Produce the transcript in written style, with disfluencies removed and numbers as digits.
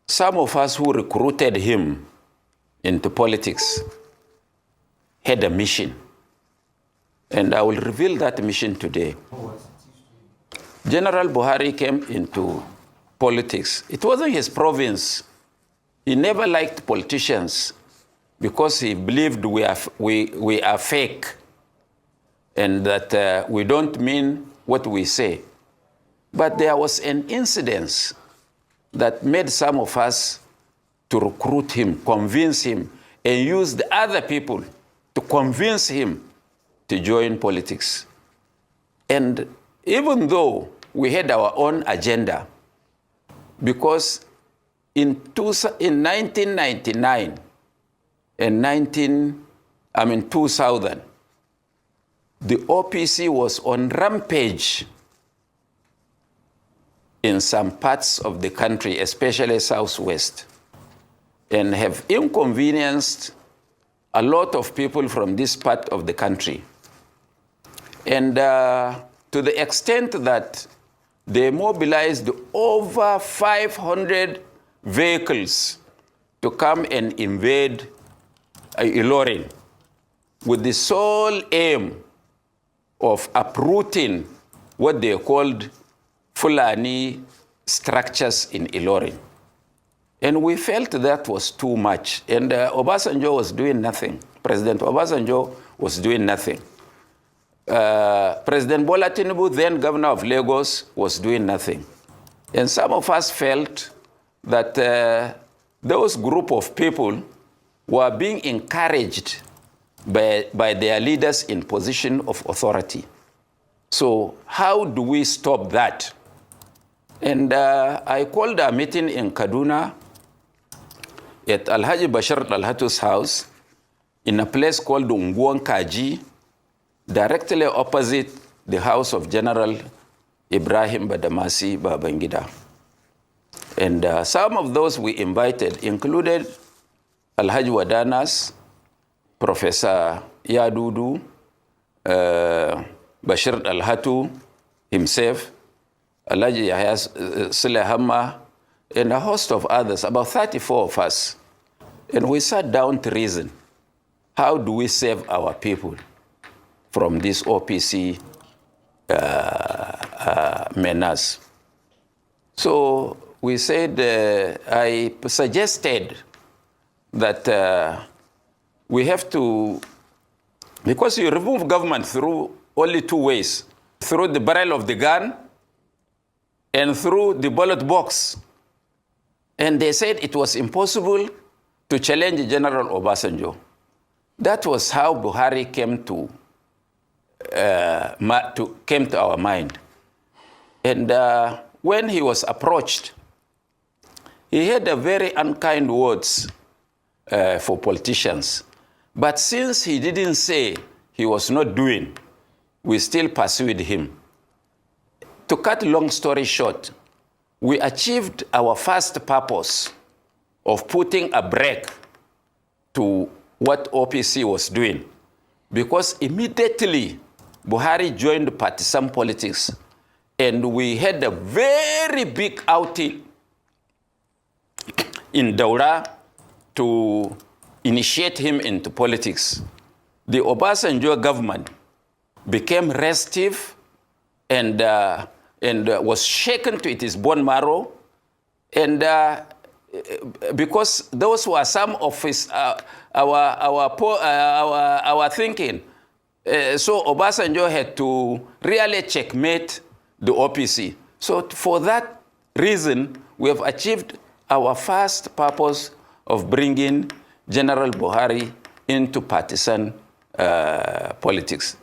Some of us who recruited him into politics had a mission. And I will reveal that mission today. General Buhari came into politics. It wasn't his province. He never liked politicians because he believed we are fake and that we don't mean what we say. But there was an incident that made some of us to recruit him, convince him, and use the other people to convince him to join politics. And even though we had our own agenda, because in 1999 and 2000, the OPC was on rampage in some parts of the country, especially Southwest, and have inconvenienced a lot of people from this part of the country. And to the extent that they mobilized over 500 vehicles to come and invade Llorin with the sole aim of uprooting what they called Fulani structures in Llorin. And we felt that was too much. And Obasanjo was doing nothing. President Obasanjo was doing nothing. President Bola Tinubu, then governor of Lagos, was doing nothing. And some of us felt that those group of people were being encouraged by their leaders in position of authority. So how do we stop that? And I called a meeting in Kaduna at Alhaji Bashir Dalhatu's house in a place called Unguan Kaji, directly opposite the house of General Ibrahim Badamasi Babangida. And some of those we invited included Alhaji Wadanas, Professor Yadudu, Bashir Dalhatu himself, Alhaji Yahya Sulehama, and a host of others, about 34 of us. And we sat down to reason, how do we save our people from this OPC menace? So we said, I suggested that we have to, because you remove government through only two ways, through the barrel of the gun and through the ballot box. And they said it was impossible to challenge General Obasanjo. That was how Buhari came to our mind. And when he was approached, he had a very unkind words for politicians. But since he didn't say he was not doing, we still pursued him. To cut long story short, we achieved our first purpose of putting a brake to what OPC was doing, because immediately Buhari joined partisan politics, and we had a very big outing in Daura to initiate him into politics. The Obasanjo government became restive and was shaken to its bone marrow, and because those were some of his our thinking. So Obasanjo had to really checkmate the OPC. So for that reason, we have achieved our first purpose of bringing General Buhari into partisan politics.